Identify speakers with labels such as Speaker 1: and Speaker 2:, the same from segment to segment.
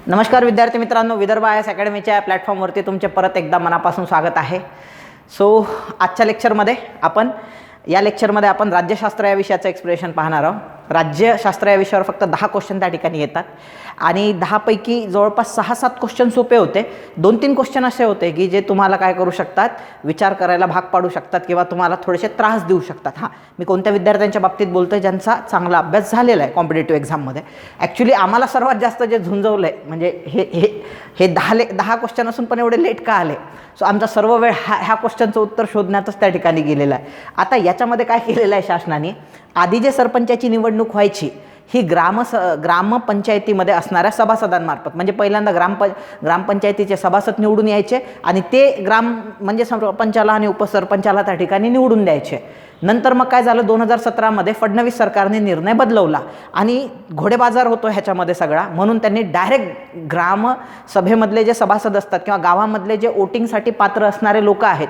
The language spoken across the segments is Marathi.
Speaker 1: नमस्कार विद्यार्थी मित्रांनो, विदर्भ आय एस अकॅडमीच्या प्लॅटफॉर्मवरती तुमचे परत एकदा मनापासून स्वागत आहे. आजच्या लेक्चरमध्ये आपण राज्यशास्त्र या विषयाचं एक्सप्लेनेशन पाहणार आहोत. राज्यशास्त्र या विषयावर फक्त 10 क्वेश्चन त्या ठिकाणी येतात आणि 10 पैकी जवळपास 6-7 क्वेश्चन सोपे होते. 2-3 क्वेश्चन असे होते की जे तुम्हाला काय करू शकतात, विचार करायला भाग पाडू शकतात किंवा तुम्हाला थोडेसे त्रास देऊ शकतात. मी कोणत्या विद्यार्थ्यांच्या बाबतीत बोलतोय ज्यांचा चांगला अभ्यास झालेला आहे कॉम्पिटेटिव्ह एक्झाममध्ये. ॲक्च्युली आम्हाला सर्वात जास्त जे झुंजवलं आहे म्हणजे हे 10 क्वेश्चन असून पण एवढे लेट का आले. आमचा सर्व वेळ ह्या क्वेश्चनचं उत्तर शोधण्यातच त्या ठिकाणी गेलेला आहे. आता याच्यामध्ये काय केलेलं आहे शासनाने, आधी जे सरपंचाची निवडणूक व्हायची ही ग्रामपंचायतीमध्ये असणाऱ्या सभासदांमार्फत, म्हणजे पहिल्यांदा ग्रामपंचायतीचे सभासद निवडून यायचे आणि ते म्हणजे सरपंचाला आणि उपसरपंचाला त्या ठिकाणी निवडून द्यायचे. नंतर मग काय झालं, 2017मध्ये फडणवीस सरकारने निर्णय बदलवला आणि घोडेबाजार होतो ह्याच्यामध्ये सगळा. म्हणून त्यांनी डायरेक्ट ग्रामसभेमधले जे सभासद असतात किंवा गावामधले जे वोटिंगसाठी पात्र असणारे लोक आहेत,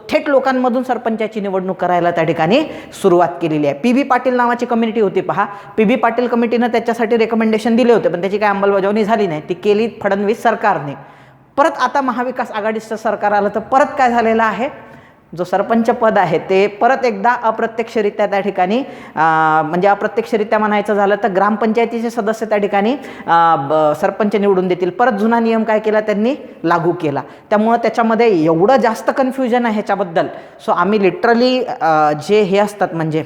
Speaker 1: थेट लोकांमधून सरपंचाची निवडणूक करायला त्या ठिकाणी सुरुवात केलेली आहे. पी.बी. पाटील नावाची कमिटी होती पहा. पी.बी. पाटील कमिटीनं त्याच्यासाठी रेकमेंडेशन दिले होते पण त्याची काय अंमलबजावणी झाली नाही. ती केली फडणवीस सरकारने. परत आता महाविकास आघाडीचं सरकार आलं तर परत काय झालेलं आहे, जो सरपंच पद आहे ते परत एकदा अप्रत्यक्षरित्या त्या ठिकाणी म्हणजे अप्रत्यक्षरित्या म्हणायचं झालं तर ग्रामपंचायतीचे सदस्य त्या ठिकाणी सरपंच निवडून देतील. परत जुना नियम काय केला त्यांनी, लागू केला. त्यामुळं त्याच्यामध्ये एवढं जास्त कन्फ्युजन आहे ह्याच्याबद्दल. आम्ही लिटरली जे हे असतात म्हणजे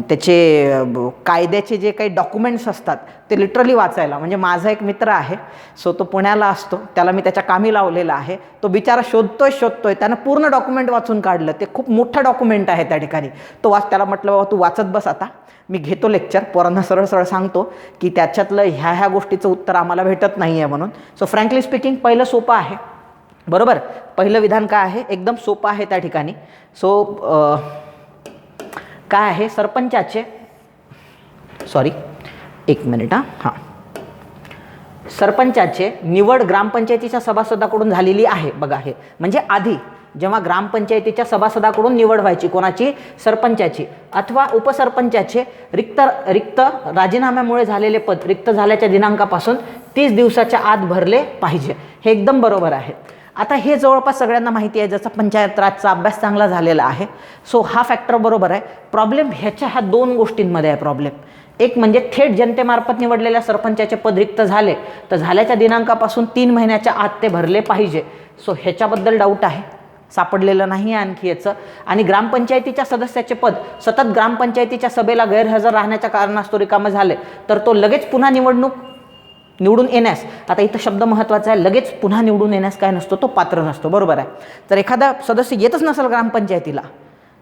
Speaker 1: त्याचे कायद्याचे जे काही डॉक्युमेंट्स असतात ते लिटरली वाचायला, म्हणजे माझा एक मित्र आहे तो पुण्याला असतो, त्याला मी त्याच्या कामी लावलेला आहे. तो बिचारा शोधतोय त्यानं पूर्ण डॉक्युमेंट वाचून काढलं. ते खूप मोठं डॉक्युमेंट आहे त्या ठिकाणी. त्याला म्हटलं बाबा तू वाचत बस, आता मी घेतो लेक्चर, पोरांना सरळ सांगतो की त्याच्यातलं ह्या गोष्टीचं उत्तर आम्हाला भेटत नाही आहे म्हणून. फ्रँकली स्पीकिंग पहिलं सोपं आहे, बरोबर. पहिलं विधान काय आहे, एकदम सोपं आहे त्या ठिकाणी. काय आहे, सरपंचाचे सरपंचाचे निवड ग्रामपंचायतीच्या सभासदाकडून झालेली आहे. बघा, हे म्हणजे आधी जेव्हा ग्रामपंचायतीच्या सभासदाकडून निवड व्हायची कोणाची, सरपंचाची अथवा उपसरपंचाचे, रिक्त राजीनाम्यामुळे झालेले पद रिक्त झाल्याच्या दिनांकापासून 30 दिवसाच्या आत भरले पाहिजे. हे एकदम बरोबर आहे. आता हे जवळपास सगळ्यांना माहिती आहे, जसं पंचायत राजचा अभ्यास चांगला झालेला आहे. हा फॅक्टर बरोबर आहे. प्रॉब्लेम ह्या 2 गोष्टींमध्ये आहे प्रॉब्लेम. एक म्हणजे थेट जनतेमार्फत निवडलेल्या सरपंचाचे पद रिक्त झाले तर झाल्याच्या दिनांकापासून 3 महिन्याच्या आत ते भरले पाहिजे. ह्याच्याबद्दल डाऊट आहे, सापडलेलं नाही आणखी याचं. आणि ग्रामपंचायतीच्या सदस्याचे पद सतत ग्रामपंचायतीच्या सभेला गैरहजर राहण्याच्या कारणास्तव रिकामं झाले तर तो लगेच पुन्हा निवडून येण्यास, आता इथं शब्द महत्त्वाचा आहे, लगेच पुन्हा निवडून येण्यास काय नसतो, तो पात्र नसतो, बरोबर आहे. तर एखादा सदस्य येतच नसेल ग्रामपंचायतीला,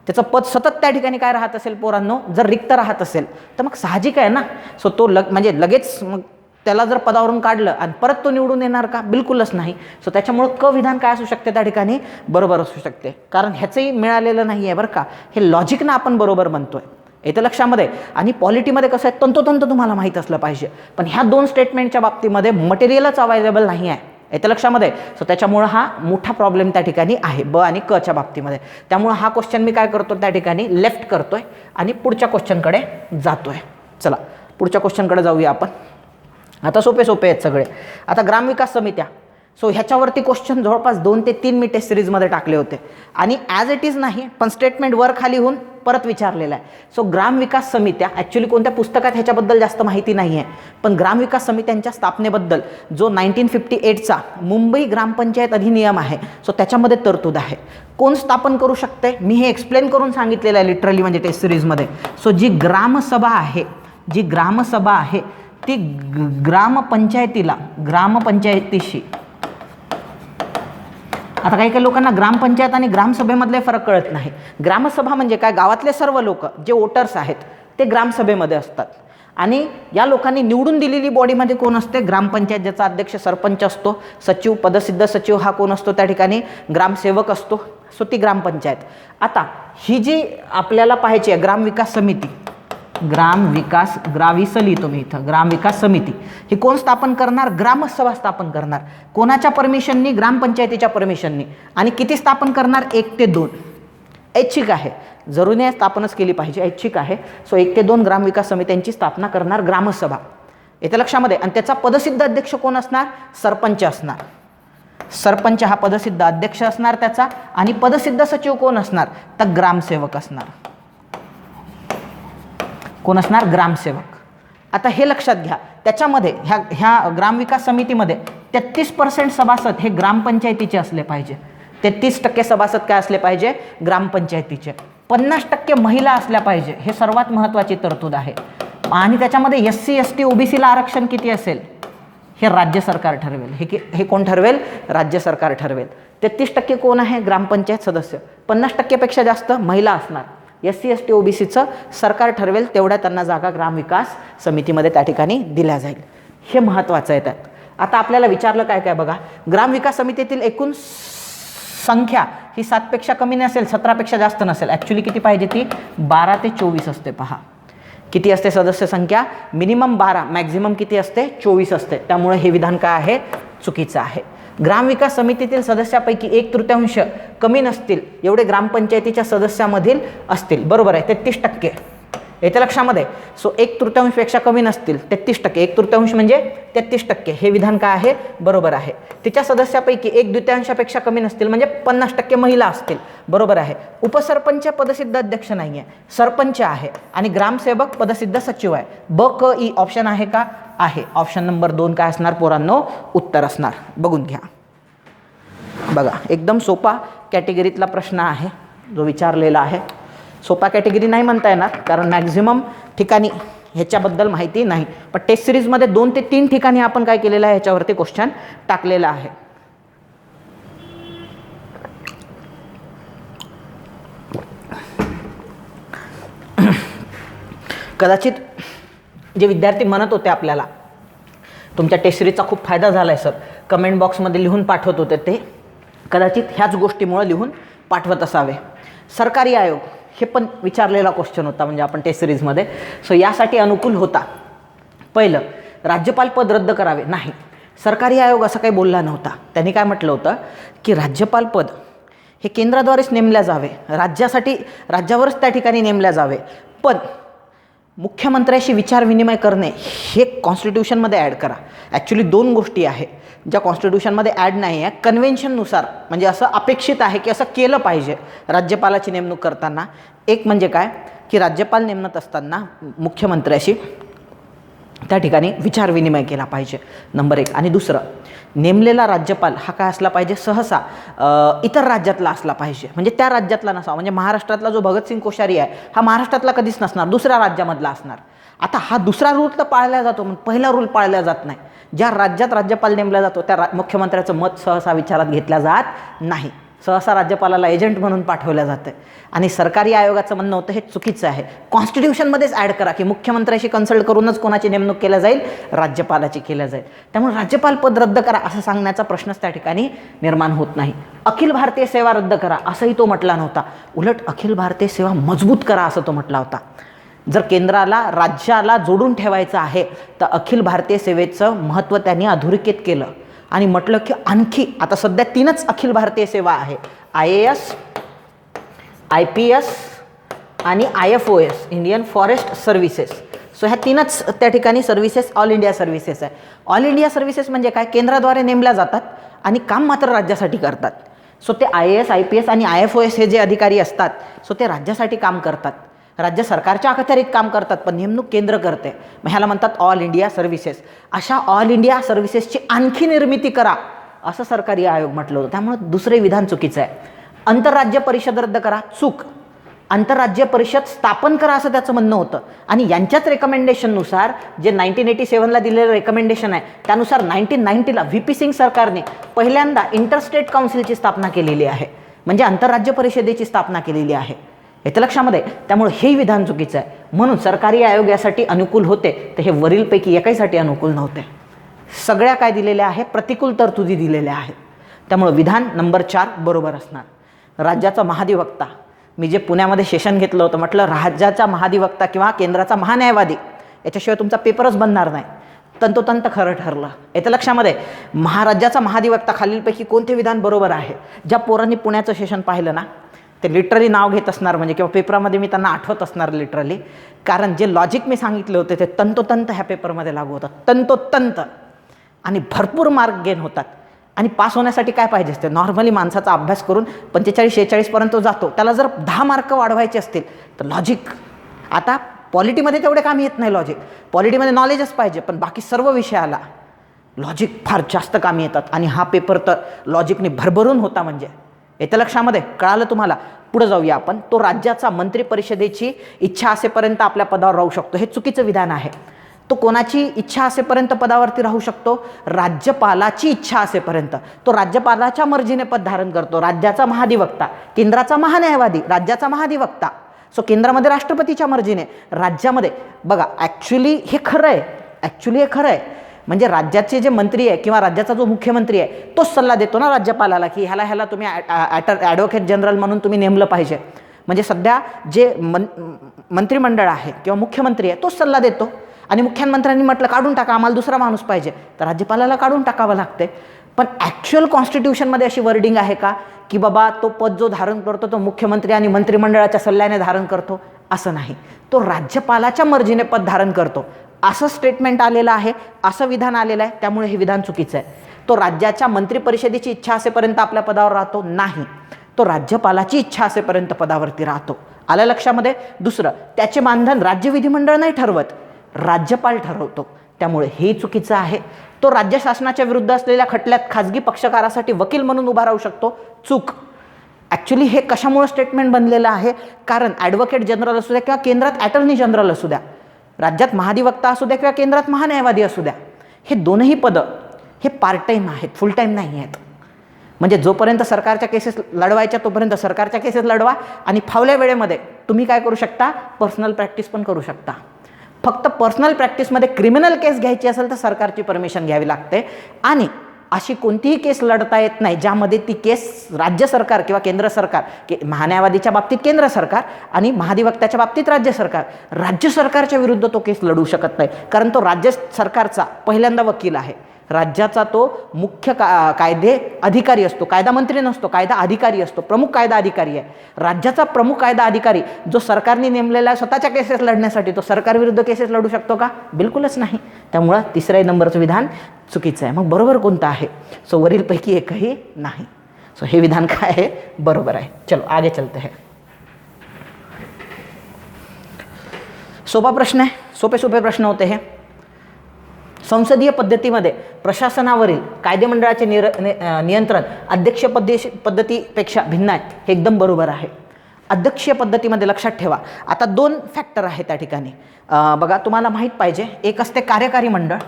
Speaker 1: त्याचं पद सतत त्या ठिकाणी काय राहत असेल पोरांनो, जर रिक्त राहत असेल तर मग साहजिक आहे ना. तो म्हणजे लगेच मग त्याला जर पदावरून काढलं आणि परत तो निवडून येणार का, बिलकुलच नाही. विधान विधान काय असू शकते त्या ठिकाणी, बरोबर असू शकते. कारण ह्याचंही मिळालेलं नाही आहे बरं का. हे लॉजिकनं आपण बरोबर म्हणतोय, येतं लक्षामध्ये. आणि पॉलिटीमध्ये कसं आहे, तंतोतंत तुम्हाला माहीत असलं पाहिजे. पण ह्या 2 स्टेटमेंटच्या बाबतीमध्ये मटेरियलच अवेलेबल नाही आहे, येतं लक्षामध्ये. त्याच्यामुळं हा मोठा प्रॉब्लेम त्या ठिकाणी आहे ब आणि क च्या बाबतीमध्ये. त्यामुळं हा क्वेश्चन मी काय करतो त्या ठिकाणी, लेफ्ट करतोय आणि पुढच्या क्वेश्चनकडे जातोय. चला पुढच्या क्वेश्चनकडे जाऊया आपण. आता सोपे आहेत सगळे. आता ग्रामविकास समित्या, ह्याच्यावरती क्वेश्चन जवळपास 2 ते 3 मी टेस्ट सिरीजमध्ये टाकले होते आणि ॲज इट इज नाही पण स्टेटमेंट वर खाली होऊन परत विचारलेला आहे. ग्रामविकास समित्या ॲक्च्युली कोणत्या पुस्तकात ह्याच्याबद्दल जास्त माहिती नाही आहे, पण ग्रामविकास समित्यांच्या स्थापनेबद्दल जो 1958चा मुंबई ग्रामपंचायत अधिनियम आहे त्याच्यामध्ये तरतूद आहे. कोण स्थापन करू शकते, मी हे एक्सप्लेन करून सांगितलेलं आहे लिटरली म्हणजे टेस्ट सिरीजमध्ये. जी ग्रामसभा आहे ती ग्रामपंचायतीशी, आता काही लोकांना ग्रामपंचायत आणि ग्रामसभेमधले फरक कळत नाही. ग्रामसभा म्हणजे काय, गावातले सर्व लोक जे वोटर्स आहेत ते ग्रामसभेमध्ये असतात आणि या लोकांनी निवडून दिलेली बॉडीमध्ये कोण असते, ग्रामपंचायत, ज्याचा अध्यक्ष सरपंच असतो. सचिव, पदसिद्ध सचिव हा कोण असतो त्या ठिकाणी, ग्रामसेवक असतो. ती ग्रामपंचायत. आता ही जी आपल्याला पाहायची आहे ग्रामविकास समिती, ग्रामविकास समिती ही कोण स्थापन करणार, ग्रामसभा स्थापन करणार. कोणाच्या परमिशननी, ग्रामपंचायतीच्या परमिशननी. आणि किती स्थापन करणार, 1 ते 2. ऐच्छिक आहे, जरुरी नाही स्थापनच केली पाहिजे, ऐच्छिक आहे. 1 ते 2 ग्रामविकास समित्यांची स्थापना करणार ग्रामसभा. येत्या लक्षामध्ये. आणि त्याचा पदसिद्ध अध्यक्ष कोण असणार? सरपंच असणार. सरपंच हा पदसिद्ध अध्यक्ष असणार त्याचा. आणि पदसिद्ध सचिव कोण असणार? तर ग्रामसेवक असणार. कोण असणार? ग्रामसेवक. आता हे लक्षात घ्या, त्याच्यामध्ये ह्या ग्रामविकास समितीमध्ये 33% सभासद हे ग्रामपंचायतीचे असले पाहिजे. 33% सभासद काय असले पाहिजे? ग्रामपंचायतीचे. 50% महिला असल्या पाहिजे. हे सर्वात महत्त्वाची तरतूद आहे. आणि त्याच्यामध्ये SC ST OBCला आरक्षण किती असेल हे राज्य सरकार ठरवेल. हे कोण ठरवेल? राज्य सरकार ठरवेल. 33% कोण आहे? ग्रामपंचायत सदस्य. 50% पेक्षा जास्त महिला असणार. SC ST OBCचं सरकार ठरवेल, तेवढ्या त्यांना जागा ग्रामविकास समितीमध्ये त्या ठिकाणी दिल्या जाईल. हे महत्त्वाचं आहे त्यात. आता आपल्याला विचारलं काय काय बघा, ग्रामविकास समितीतील एकूण संख्या ही 7पेक्षा कमी नसेल, 17पेक्षा जास्त नसेल. ॲक्च्युली किती पाहिजे? ती 12 ते 24 असते. पहा किती असते सदस्य संख्या? मिनिमम 12, मॅक्झिमम किती असते? 24 असते. त्यामुळे हे विधान काय आहे? चुकीचं आहे. ग्रामविकास समितीतील सदस्यापैकी 1/3 कमी नसतील एवढे ग्रामपंचायतीच्या सदस्यामधील असतील. बरोबर आहे, 33%. येत्या लक्षामध्ये. सो 1/3 पेक्षा कमी नसतील, 33%. 1/3 म्हणजे 33%. हे विधान काय आहे? बरोबर आहे. तिच्या सदस्यापैकी 1/2 पेक्षा कमी नसतील म्हणजे 50% महिला असतील. बरोबर आहे. उपसरपंच पदसिद्ध अध्यक्ष नाही आहे, सरपंच आहे. आणि ग्रामसेवक पदसिद्ध सचिव आहे. ब क ई ऑप्शन आहे का? आहे. ऑप्शन नंबर 2 काय असणार पोरांनो? उत्तर असणार. बघून घ्या. बघा एकदम सोपा कॅटेगरीतला प्रश्न आहे जो विचारलेला आहे. सोपा कॅटेगरी नाही म्हणता येणार कारण मॅक्झिमम ठिकाणी ह्याच्याबद्दल माहिती नाही, पण टेस्ट सिरीजमध्ये 2 ते 3 ठिकाणी आपण काय केलेलं आहे? ह्याच्यावरती क्वेश्चन टाकलेला आहे. कदाचित जे विद्यार्थी म्हणत होते आपल्याला तुमच्या टेस्ट सिरीजचा खूप फायदा झाला आहे सर, कमेंट बॉक्समध्ये लिहून पाठवत होते, ते कदाचित ह्याच गोष्टीमुळे लिहून पाठवत असावे. सरकारी आयोग हे पण विचारलेला क्वेश्चन होता म्हणजे आपण टेस्ट सिरीजमध्ये. सो यासाठी अनुकूल होता. पहिलं, राज्यपाल पद रद्द करावे. नाही, सरकारी आयोग असं काही बोलला नव्हता. त्यांनी काय म्हटलं होतं की राज्यपाल पद हे केंद्राद्वारेच नेमल्या जावे, राज्यावरच त्या ठिकाणी नेमल्या जावे. पण मुख्यमंत्र्याशी विचारविनिमय करणे हे कॉन्स्टिट्यूशनमध्ये ॲड करा. ॲक्च्युली 2 गोष्टी आहे ज्या कॉन्स्टिट्यूशनमध्ये ॲड नाही आहे. कन्व्हेन्शननुसार म्हणजे असं अपेक्षित आहे की असं केलं पाहिजे राज्यपालाची नेमणूक करताना. एक म्हणजे काय की राज्यपाल नेमणत असताना मुख्यमंत्र्याशी त्या ठिकाणी विचारविनिमय केला पाहिजे, नंबर 1. आणि दुसरं, नेमलेला राज्यपाल हा काय असला पाहिजे? सहसा इतर राज्यातला असला पाहिजे, म्हणजे त्या राज्यातला नसावा. म्हणजे महाराष्ट्रातला जो भगतसिंग कोश्यारी आहे हा महाराष्ट्रातला कधीच नसणार, दुसऱ्या राज्यामधला असणार. आता हा दुसरा रूल तर पाळला जातो, पण पहिला रूल पाळला जात नाही. ज्या राज्यात राज्यपाल नेमला जातो त्या मुख्यमंत्र्याचं मत सहसा विचारात घेतल्या जात नाही. सहसा राज्यपालाला एजंट म्हणून पाठवलं जातं. आणि सरकारी आयोगाचं म्हणणं होतं हे चुकीचं आहे. कॉन्स्टिट्यूशनमध्येच ॲड करा की मुख्यमंत्र्याशी कन्सल्ट करूनच कोणाची नेमणूक केल्या जाईल? राज्यपालाची केल्या जाईल. त्यामुळे राज्यपाल पद रद्द करा असं सांगण्याचा प्रश्नच त्या ठिकाणी निर्माण होत नाही. अखिल भारतीय सेवा रद्द करा असंही तो म्हटला नव्हता. उलट अखिल भारतीय सेवा मजबूत करा असं तो म्हटला होता. जर केंद्राला राज्याला जोडून ठेवायचं आहे तर अखिल भारतीय सेवेचं महत्त्व त्यांनी अधोरेखित केलं आणि म्हटलं की आणखी आता सध्या 3च अखिल भारतीय सेवा आहे, IAS, IPS आणि IFOS, Indian forest services. So ह्या 3च त्या ठिकाणी सर्व्हिसेस ऑल इंडिया सर्व्हिसेस आहे. ऑल इंडिया सर्व्हिसेस म्हणजे काय? केंद्राद्वारे नेमल्या जातात आणि काम मात्र राज्यासाठी करतात. सो ते IAS, IPS आणि IFOS हे जे अधिकारी असतात सो ते राज्यासाठी काम करतात, राज्य सरकारच्या अखत्यारीत काम करतात, पण नेमणूक केंद्र करते. मग ह्याला म्हणतात ऑल इंडिया सर्व्हिसेस. अशा ऑल इंडिया सर्व्हिसेसची आणखी निर्मिती करा असं सरकारी आयोग म्हटलं होतं. त्यामुळे दुसरे विधान चुकीचं आहे. आंतरराज्य परिषद रद्द करा, चूक. आंतरराज्य परिषद स्थापन करा असं त्याचं म्हणणं होतं. आणि यांच्याच रेकमेंडेशननुसार जे 1987ला दिलेलं रेकमेंडेशन आहे त्यानुसार 1990ला VP सिंग सरकारने पहिल्यांदा इंटरस्टेट काउन्सिलची स्थापना केलेली आहे, म्हणजे आंतरराज्य परिषदेची स्थापना केलेली आहे. येतं लक्षामध्ये. त्यामुळे हे विधान चुकीचं आहे. म्हणून सरकारी आयोग यासाठी अनुकूल होते तर हे वरीलपैकी एकाहीसाठी अनुकूल नव्हते. सगळ्या काय दिलेल्या आहे? प्रतिकूल तरतुदी दिलेल्या आहेत. त्यामुळे विधान नंबर 4 बरोबर असणार. राज्याचा महाधिवक्ता, मी जे पुण्यामध्ये सेशन घेतलं होतं म्हटलं राज्याचा महाधिवक्ता किंवा केंद्राचा महान्यायवादी याच्याशिवाय तुमचा पेपरच बनणार नाही. तंतोतंत खरं ठरलं. येतं लक्षामध्ये. महाराज्याचा महाधिवक्ता खालीलपैकी कोणते विधान बरोबर आहे? ज्या पोरांनी पुण्याचं सेशन पाहिलं ना ते लिटरली नाव घेत असणार म्हणजे किंवा पेपरामध्ये मी त्यांना आठवत असणार लिटरली, कारण जे लॉजिक मी सांगितले होते ते तंतोतंत ह्या पेपरमध्ये लागू होतात, तंतोतंत, आणि भरपूर मार्क गेन होतात. आणि पास होण्यासाठी काय पाहिजे असते, नॉर्मली माणसाचा अभ्यास करून 45-46पर्यंत जातो, त्याला जर 10 मार्क वाढवायचे असतील तर लॉजिक. आता पॉलिटीमध्ये तेवढे काम येत नाही लॉजिक, पॉलिटीमध्ये नॉलेजच पाहिजे, पण बाकी सर्व विषयाला लॉजिक फार जास्त कामी येतात. आणि हा पेपर तर लॉजिकने भरभरून होता. म्हणजे येत्या लक्षामध्ये कळालं तुम्हाला. पुढे जाऊया आपण. तो राज्याचा मंत्री परिषदेची इच्छा असेपर्यंत आपल्या पदावर राहू शकतो, हे चुकीचं विधान आहे. तो कोणाची इच्छा असेपर्यंत पदावरती राहू शकतो, राज्यपालाची इच्छा असेपर्यंत. तो राज्यपालाच्या मर्जीने पद धारण करतो. राज्याचा महाधिवक्ता, केंद्राचा महान्यायवादी, राज्याचा महाधिवक्ता. सो केंद्रामध्ये राष्ट्रपतीच्या मर्जीने, राज्यामध्ये बघा ॲक्च्युली हे खरं आहे, म्हणजे राज्याचे जे मंत्री आहे किंवा राज्याचा जो मुख्यमंत्री आहे तोच सल्ला देतो ना राज्यपालाला की ह्याला तुम्ही ॲडव्होकेट जनरल म्हणून तुम्ही नेमलं पाहिजे. म्हणजे सध्या जे मंत्रिमंडळ आहे किंवा मुख्यमंत्री आहे तोच सल्ला देतो. आणि मुख्यमंत्र्यांनी म्हटलं काढून टाका, आम्हाला दुसरा माणूस पाहिजे, तर राज्यपालाला काढून टाकावं लागते. पण ॲक्च्युअल कॉन्स्टिट्यूशनमध्ये अशी वर्डिंग आहे का की बाबा तो पद जो धारण करतो तो मुख्यमंत्री आणि मंत्रिमंडळाच्या सल्ल्याने धारण करतो? असं नाही, तो राज्यपालाच्या मर्जीने पद धारण करतो, असं स्टेटमेंट आलेलं आहे, असं विधान आलेलं आहे. त्यामुळे हे विधान चुकीचं आहे. तो राज्याच्या मंत्रिपरिषदेची इच्छा असेपर्यंत आपल्या पदावर राहतो? नाही, तो राज्यपालाची इच्छा असेपर्यंत पदावरती राहतो. आलं लक्षामध्ये? दुसरं, त्याचे मानधन राज्य विधिमंडळ नाही ठरवत, राज्यपाल ठरवतो. त्यामुळे हे चुकीचं आहे. तो राज्य शासनाच्या विरुद्ध असलेल्या खटल्यात खाजगी पक्षकारासाठी वकील म्हणून उभा राहू शकतो, चूक. ॲक्च्युली हे कशामुळे स्टेटमेंट बनलेलं आहे? कारण ॲडव्होकेट जनरल असू द्या किंवा केंद्रात ॲटर्नी जनरल असू द्या, राज्यात महाधिवक्ता असू द्या किंवा केंद्रात महान्यायवादी असू द्या, हे दोनही पदं हे पार्ट टाईम आहेत, फुल टाईम नाही आहेत. म्हणजे जोपर्यंत सरकारच्या केसेस लढवायच्या तोपर्यंत सरकारच्या केसेस लढवा, आणि फावल्या वेळेमध्ये तुम्ही काय करू शकता, पर्सनल प्रॅक्टिस पण करू शकता. फक्त पर्सनल प्रॅक्टिसमध्ये क्रिमिनल केस घ्यायची असेल तर सरकारची परमिशन घ्यावी लागते. आणि अशी कोणतीही केस लढता येत नाही ज्यामध्ये ती केस राज्य सरकार किंवा केंद्र सरकार, महान्यायवादीच्या बाबतीत केंद्र सरकार आणि महाधिवक्त्याच्या बाबतीत राज्य सरकार, राज्य सरकारच्या विरुद्ध तो केस लढू शकत नाही. कारण तो राज्य सरकारचा पहिल्यांदा वकील आहे, राज्याचा तो मुख्य कायदे अधिकारी असतो, कायदा मंत्री नसतो, कायदा अधिकारी असतो, प्रमुख कायदा अधिकारी आहे. राज्याचा प्रमुख कायदा अधिकारी जो सरकारने नेमलेला स्वतःच्या केसेस लढण्यासाठी, तो सरकारविरुद्ध केसेस लढू शकतो का? बिलकुलच नाही. त्यामुळं तिसऱ्या नंबरचं विधान चुकीचं आहे. मग बरोबर कोणतं आहे? सो वरीलपैकी एकही नाही. सो हे विधान काय आहे? बरोबर आहे. चलो आगे चलते हैं. सोपा प्रश्न आहे, सोपे प्रश्न होते हैं. संसदीय पद्धतीमध्ये प्रशासनावरील कायदेमंडळाचे नियंत्रण अध्यक्षीय पद्धतीपेक्षा भिन्न आहे, हे एकदम बरोबर आहे. अध्यक्षीय पद्धतीमध्ये लक्षात ठेवा, आता 2 फॅक्टर आहेत त्या ठिकाणी. बघा तुम्हाला माहीत पाहिजे, एक असते कार्यकारी मंडळ,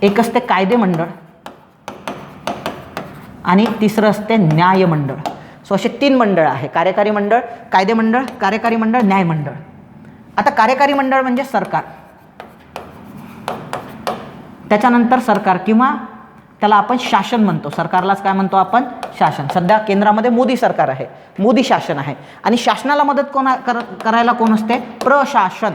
Speaker 1: एक असते कायदेमंडळ, आणि तिसरं असते न्यायमंडळ. सो असे 3 मंडळ आहे, कार्यकारी मंडळ, कायदेमंडळ, कार्यकारी मंडळ, न्यायमंडळ. आता कार्यकारी मंडळ म्हणजे सरकार, त्याच्यानंतर सरकार किंवा त्याला आपण शासन म्हणतो, सरकारलाच काय म्हणतो आपण? शासन. सध्या केंद्रामध्ये मोदी सरकार आहे, मोदी शासन आहे. आणि शासनाला मदत करायला कोण असते? प्रशासन.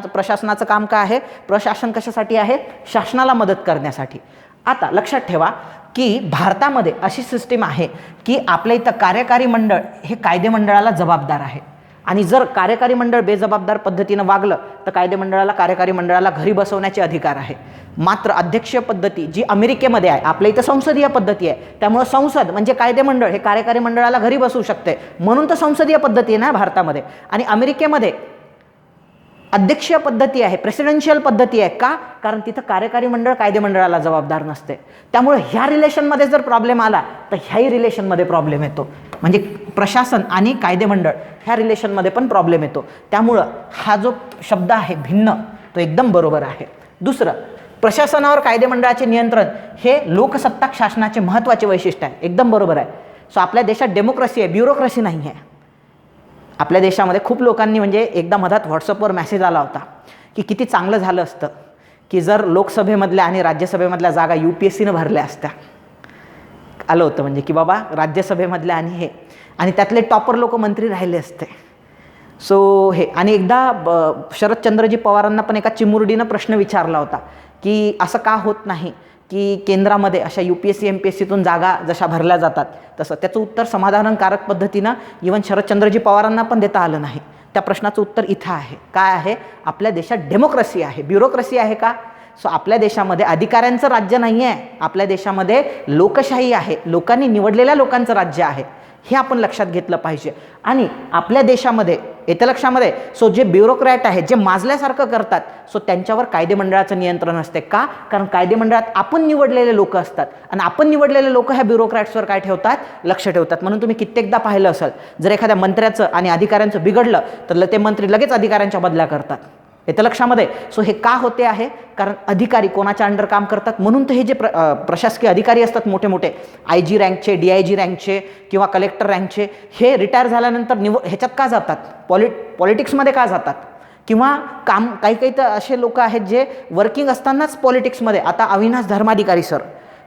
Speaker 1: प्रशासनाचं काम काय आहे? प्रशासन कशासाठी आहे? शासनाला मदत करण्यासाठी. आता लक्षात ठेवा की भारतामध्ये अशी सिस्टीम आहे की आपल्या इथं कार्यकारी मंडळ हे कायदेमंडळाला जबाबदार आहे, आणि जर कार्यकारी मंडळ बेजबाबदार पद्धतीनं वागलं तर कायदेमंडळाला, कार्यकारी मंडळाला घरी बसवण्याचे अधिकार आहे. मात्र अध्यक्षीय पद्धती जी अमेरिकेमध्ये आहे, आपल्या इथं संसदीय पद्धती आहे, त्यामुळे संसद म्हणजे कायदेमंडळ हे कार्यकारी मंडळाला घरी बसवू शकते, म्हणून तर संसदीय पद्धती आहे ना भारतामध्ये. आणि अमेरिकेमध्ये अध्यक्षीय पद्धती आहे, प्रेसिडेन्शियल पद्धती आहे. का? कारण तिथं कार्यकारी मंडळ कायदेमंडळाला जबाबदार नसते. त्यामुळे ह्या रिलेशनमध्ये जर प्रॉब्लेम आला तर ह्याही रिलेशनमध्ये प्रॉब्लेम येतो. म्हणजे प्रशासन आणि कायदेमंडळ ह्या रिलेशनमध्ये पण प्रॉब्लेम येतो. त्यामुळं हा जो शब्द आहे भिन्न, तो एकदम बरोबर आहे. दुसरं, प्रशासनावर कायदेमंडळाचे नियंत्रण हे लोकसत्ताक शासनाचे महत्त्वाचे वैशिष्ट्य आहे, एकदम बरोबर आहे. सो आपल्या देशात डेमोक्रेसी आहे, ब्युरोक्रेसी नाही आहे. आपल्या देशामध्ये खूप लोकांनी, म्हणजे एकदा मधात व्हॉट्सअपवर मेसेज आला होता की किती चांगलं झालं असतं की जर लोकसभेमधल्या आणि राज्यसभेमधल्या जागा UPSCनं भरल्या असत्या. आलं होतं म्हणजे की बाबा राज्यसभेमधल्या आणि हे, आणि त्यातले टॉपर लोक मंत्री राहिले असते. सो हे, आणि एकदा शरदचंद्रजी पवारांना पण एका चिमुरडीनं प्रश्न विचारला होता की असं का होत नाही की केंद्रामध्ये अशा UPSC MPSCतून जागा जशा भरल्या जातात तसं, त्याचं उत्तर समाधानकारक पद्धतीनं इव्हन शरदचंद्रजी पवारांना पण देता आलं नाही. त्या प्रश्नाचं उत्तर इथं आहे. काय आहे? आपल्या देशात डेमोक्रेसी आहे, ब्युरोक्रेसी आहे का? सो आपल्या देशामध्ये अधिकाऱ्यांचं राज्य नाही आहे, आपल्या देशामध्ये लोकशाही आहे, लोकांनी निवडलेल्या लोकांचं राज्य आहे. हे आपण लक्षात घेतलं पाहिजे. आणि आपल्या देशामध्ये येत्या लक्षामध्ये सो जे ब्युरोक्रॅट आहेत, जे माजल्यासारखं करतात, सो त्यांच्यावर कायदेमंडळाचं नियंत्रण असते. का? कारण कायदेमंडळात आपण निवडलेले लोक असतात आणि आपण निवडलेले लोक ह्या ब्युरोक्रॅट्सवर काय ठेवतात? लक्ष ठेवतात. म्हणून तुम्ही कित्येकदा पाहिलं असेल, जर एखाद्या मंत्र्याचं आणि अधिकाऱ्यांचं बिघडलं तर ते मंत्री लगेच अधिकाऱ्यांच्या बदल्या करतात. येतं लक्षामध्ये. सो हे का होते आहे? कारण अधिकारी कोणाच्या अंडर काम करतात. म्हणून तर हे जे प्रशासकीय अधिकारी असतात मोठे मोठे IG रँकचे, DIG रँकचे किंवा कलेक्टर रँकचे, हे रिटायर झाल्यानंतर ह्याच्यात का जातात? पॉलिटिक्समध्ये का जातात? किंवा काही काही तर असे लोक आहेत जे वर्किंग असतानाच पॉलिटिक्समध्ये, आता अविनाश धर्माधिकारी सर,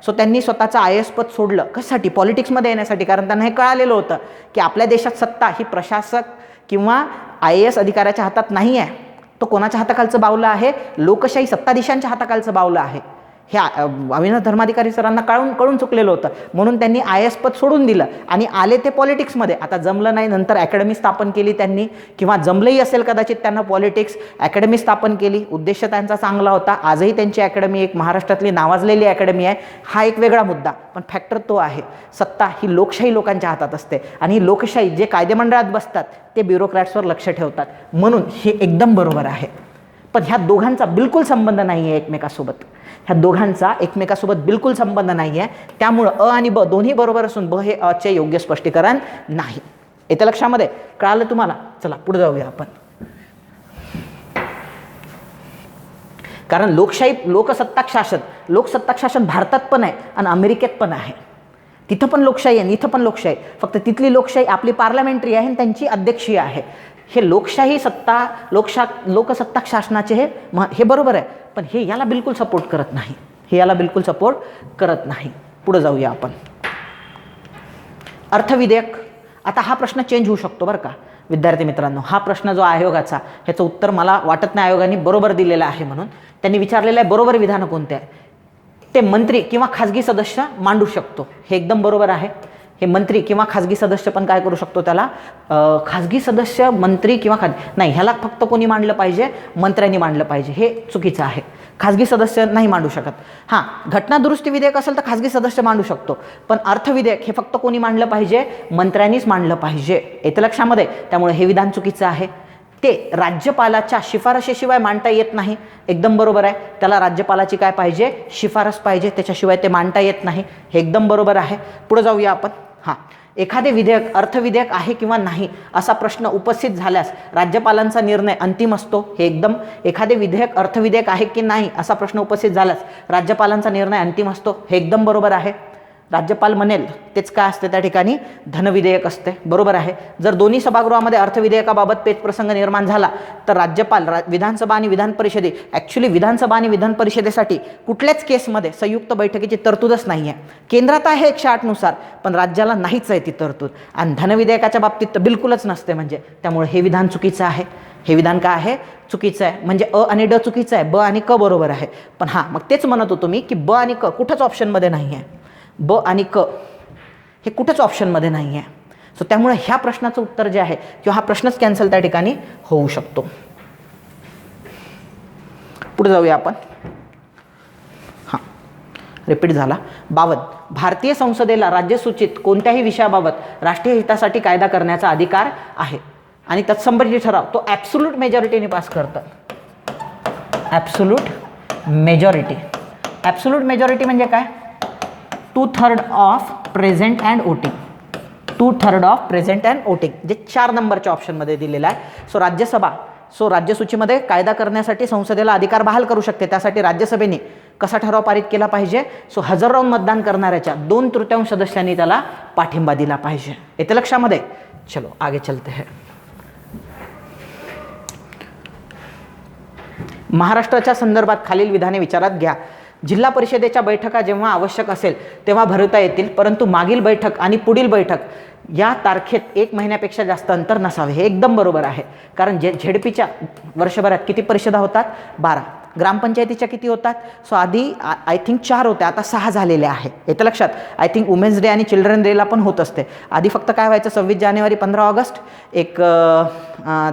Speaker 1: सो त्यांनी स्वतःचं IAS पद सोडलं. कशासाठी? पॉलिटिक्समध्ये येण्यासाठी. कारण त्यांना हे कळालेलं होतं की आपल्या देशात सत्ता ही प्रशासक किंवा IAS अधिकाऱ्याच्या हातात नाही आहे, तो कोणाच्या हाताखालचं बावलं आहे? लोकशाही सत्ताधीशांच्या हाताखालचं बावलं आहे. हे अविनाश धर्माधिकारी सरांना कळून चुकलेलं होतं. म्हणून त्यांनी IAS पद सोडून दिलं आणि आले ते पॉलिटिक्समध्ये. आता जमलं नाही, नंतर अकॅडमी स्थापन केली त्यांनी, किंवा जमलंही असेल कदाचित त्यांना पॉलिटिक्स, अकॅडमी स्थापन केली. उद्देश त्यांचा चांगला होता. आजही त्यांची अकॅडमी एक महाराष्ट्रातली नावाजलेली अकॅडमी आहे. हा एक वेगळा मुद्दा, पण फॅक्टर तो आहे, सत्ता ही लोकशाही लोकांच्या हातात असते आणि ही लोकशाही जे कायदेमंडळात बसतात ते ब्युरोक्रॅट्सवर लक्ष ठेवतात. म्हणून हे एकदम बरोबर आहे. पण ह्या दोघांचा बिलकुल संबंध नाही आहे एकमेकासोबत. ह्या दोघांचा एकमेकासोबत बिलकुल संबंध नाही आहे. त्यामुळं अ आणि ब दोन्ही बरोबर असून ब हे अचे योग्य स्पष्टीकरण नाही. येत्या लक्षामध्ये कळालं तुम्हाला? चला पुढे जाऊया आपण. कारण लोकसत्ताक शासन भारतात पण आहे आणि अमेरिकेत पण आहे. तिथं पण लोकशाही आहे, इथं पण लोकशाही. फक्त तिथली लोकशाही आपली पार्लमेंटरी आहे आणि त्यांची अध्यक्षीय आहे. हे लोकशाही सत्ता लोकसत्ताक शासनाचे हे बरोबर आहे, पण हे याला बिलकुल सपोर्ट करत नाही. पुढे जाऊया आपण. अर्थविधेयक. आता हा प्रश्न चेंज होऊ शकतो बरं का विद्यार्थी मित्रांनो. हा प्रश्न जो आयोगाचा, ह्याचं उत्तर मला वाटत नाही आयोगाने बरोबर दिलेलं आहे. म्हणून त्यांनी विचारलेलं आहे बरोबर विधान कोणते आहे? ते मंत्री किंवा खाजगी सदस्य मांडू शकतो. हे एकदम बरोबर आहे. हे मंत्री किंवा खाजगी सदस्य पण काय करू शकतो? त्याला खाजगी सदस्य, मंत्री किंवा नाही, ह्याला फक्त कोणी मांडलं पाहिजे? मंत्र्यांनी मांडलं पाहिजे. हे चुकीचं आहे. खाजगी सदस्य नाही मांडू शकत. हां, घटना दुरुस्ती विधेयक असेल तर खाजगी सदस्य मांडू शकतो, पण अर्थविधेयक हे फक्त कोणी मांडलं पाहिजे? मंत्र्यांनीच मांडलं पाहिजे. येतं लक्षामध्ये. त्यामुळे हे विधान चुकीचं आहे. ते राज्यपालाच्या शिफारशीशिवाय मांडता येत नाही. एकदम बरोबर आहे. त्याला राज्यपालाची काय पाहिजे? शिफारस पाहिजे, त्याच्याशिवाय ते मांडता येत नाही. हे एकदम बरोबर आहे. पुढे जाऊया आपण. हां, एखादे विधेयक अर्थविधेयक आहे किंवा नाही असा प्रश्न उपस्थित झाल्यास राज्यपालांचा निर्णय अंतिम असतो. हे एकदम, एखादे विधेयक अर्थविधेयक आहे की नाही असा प्रश्न उपस्थित झाल्यास राज्यपालांचा निर्णय अंतिम असतो. हे एकदम बरोबर आहे. राज्यपाल म्हणेल तेच काय असते त्या ठिकाणी? धनविधेयक असते. बरोबर आहे. जर दोन्ही सभागृहामध्ये अर्थविधेयकाबाबत पेचप्रसंग निर्माण झाला तर राज्यपाल विधानसभा आणि विधान परिषदे, ॲक्च्युली विधानसभा आणि विधान परिषदेसाठी कुठल्याच केसमध्ये संयुक्त बैठकीची तरतूदच नाही आहे. केंद्रात आहे 108 नुसार, पण राज्याला नाहीच आहे ती तरतूद. आणि धनविधेयकाच्या बाबतीत तर बिलकुलच नसते. म्हणजे त्यामुळे हे विधान चुकीचं आहे. हे विधान काय आहे? चुकीचं आहे. म्हणजे अ आणि ड चुकीचं आहे, ब आणि क बरोबर आहे. पण हां, मग तेच म्हणत होतो मी की ब आणि क कुठंच ऑप्शनमध्ये नाही आहे. ब आणि क हे कुठंच ऑप्शनमध्ये नाही आहे. सो त्यामुळे ह्या प्रश्नाचं उत्तर जे आहे किंवा हा प्रश्नच कॅन्सल त्या ठिकाणी होऊ शकतो. पुढे जाऊया आपण. हां, रिपीट झाला. 52. भारतीय संसदेला राज्यसूचित कोणत्याही विषयाबाबत राष्ट्रीय हितासाठी कायदा करण्याचा अधिकार आहे आणि तत्संबंधी ठराव तो ॲब्सोल्यूट मेजॉरिटीने पास करतात. Absolute majority. ॲब्सोल्यूट मेजॉरिटी म्हणजे काय? 2/3 of present and voting. 2/3 of present and voting जे 4 नंबरच्या ऑप्शनमध्ये दिलेलं आहे. सो राज्यसभा राज्यसूचीमध्ये कायदा करण्यासाठी संसदेला अधिकार बहाल करू शकते. त्यासाठी राज्यसभेने कसा ठराव पारित केला पाहिजे? सो हजर राहून मतदान करणाऱ्याच्या 2/3 सदस्यांनी त्याला पाठिंबा दिला पाहिजे. येते लक्षामध्ये. चलो आगे चलते हैं. महाराष्ट्राच्या संदर्भात खालील विधाने विचारात घ्या. जिल्हा परिषदेच्या बैठका जेव्हा आवश्यक असेल तेव्हा भरवता येतील, परंतु मागील बैठक आणि पुढील बैठक या तारखेत 1 महिन्यापेक्षा जास्त अंतर नसावे. हे एकदम बरोबर आहे. कारण झेडपीच्या वर्षभरात किती परिषदा होतात? 12. ग्रामपंचायतीच्या किती होतात? सो आधी आय थिंक 4 होत्या, आता 6 झालेल्या आहे. येतं लक्षात? आय थिंक वुमेन्स डे आणि चिल्ड्रन डेला पण होत असते. आधी फक्त काय व्हायचं, 26 जानेवारी 15 ऑगस्ट एक,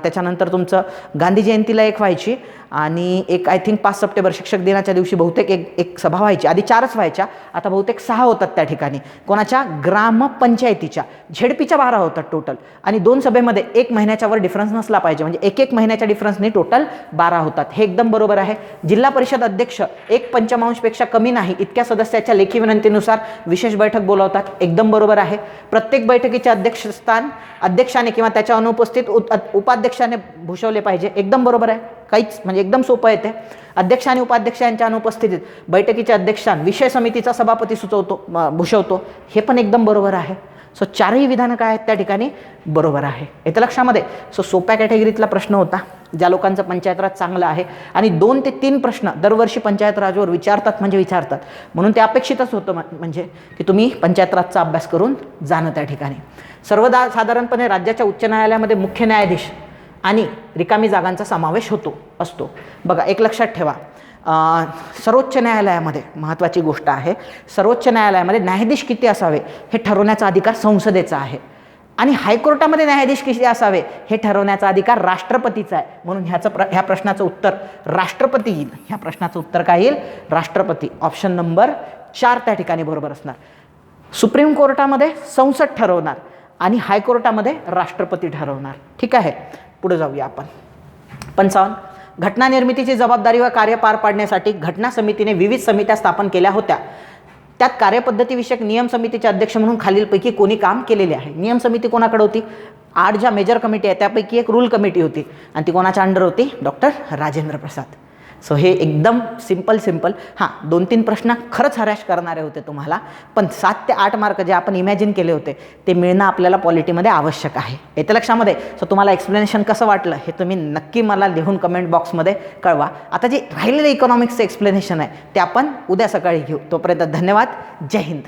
Speaker 1: त्याच्यानंतर तुमचं गांधी जयंतीला एक व्हायची आणि एक आय थिंक 5 सप्टेंबर शिक्षक दिनाच्या दिवशी बहुतेक एक सभा व्हायची. आधी 4च व्हायच्या, आता बहुतेक 6 होतात त्या ठिकाणी. कोणाच्या? ग्रामपंचायतीच्या. झेडपीच्या 12 होतात टोटल आणि 2 सभेमध्ये 1 महिन्याच्या वर डिफरन्स नसला पाहिजे, म्हणजे 1 महिन्याच्या डिफरन्सने टोटल 12 होतात. हे एकदम बरोबर आहे. जिल्हा परिषद अध्यक्ष 1/5 कमी नाही इतक्या सदस्याच्या लेखी विनंतीनुसार विशेष बैठक बोलावतात. एकदम बरोबर आहे. प्रत्येक बैठकीचे अध्यक्षस्थान अध्यक्षाने किंवा त्याच्या अनुपस्थित उपाध्यक्षाने भूषवले पाहिजे. एकदम बरोबर आहे. काहीच म्हणजे एकदम सोपं आहे ते. अध्यक्ष आणि उपाध्यक्ष यांच्या अनुपस्थितीत बैठकीचे अध्यक्षान विषय समितीचा सभापती भूषवतो. हे पण एकदम बरोबर आहे. सो 4ही विधानं काय आहेत त्या ठिकाणी? बरोबर आहे. येतं लक्षामध्ये? सो सोप्या कॅटेगरीतला प्रश्न होता, ज्या लोकांचं पंचायत राज चांगलं आहे. आणि 2 ते 3 प्रश्न दरवर्षी पंचायत राजवर विचारतात, म्हणून ते अपेक्षितच होतं म्हणजे की तुम्ही पंचायत राजचा अभ्यास करून जाणं त्या ठिकाणी. साधारणपणे राज्याच्या उच्च न्यायालयामध्ये मुख्य न्यायाधीश आणि रिकामी जागांचा समावेश असतो. बघा, एक लक्षात ठेवा, सर्वोच्च न्यायालयामध्ये महत्त्वाची गोष्ट आहे, सर्वोच्च न्यायालयामध्ये न्यायाधीश किती असावे हे ठरवण्याचा अधिकार संसदेचा आहे आणि हायकोर्टामध्ये न्यायाधीश किती असावे हे ठरवण्याचा अधिकार राष्ट्रपतीचा आहे. म्हणून ह्या प्रश्नाचं उत्तर राष्ट्रपती येईल. ह्या प्रश्नाचं उत्तर काय येईल? राष्ट्रपती. ऑप्शन नंबर 4 त्या ठिकाणी बरोबर असणार. सुप्रीम कोर्टामध्ये संसद ठरवणार आणि हायकोर्टामध्ये राष्ट्रपती ठरवणार. ठीक आहे, पुढे जाऊया आपण. 55. घटना निर्मितीची जबाबदारी व कार्य पार पाडण्यासाठी घटना समितीने विविध समित्या स्थापन केल्या होत्या. त्यात कार्यपद्धतीविषयक नियम समितीचे अध्यक्ष म्हणून खालीलपैकी कोणी काम केलेले आहे? नियम समिती कोणाकडे होती? 8 ज्या मेजर कमिटी आहे त्यापैकी एक रूल कमिटी होती आणि ती कोणाच्या अंडर होती? डॉक्टर राजेंद्र प्रसाद. सो हे एकदम सिंपल. हां, 2-3 प्रश्न खरंच हरॅश करणारे होते तुम्हाला, पण 7 ते 8 मार्क जे आपण इमॅजिन केले होते ते मिळणं आपल्याला पॉलिटीमध्ये आवश्यक आहे. येतं लक्षामध्ये? सो तुम्हाला एक्सप्लेनेशन कसं वाटलं हे तुम्ही नक्की मला लिहून कमेंट बॉक्समध्ये कळवा. आता जे राहिलेलं इकॉनॉमिक्सचं एक्सप्लेनेशन आहे ते आपण उद्या सकाळी घेऊ. तोपर्यंत धन्यवाद. जय हिंद.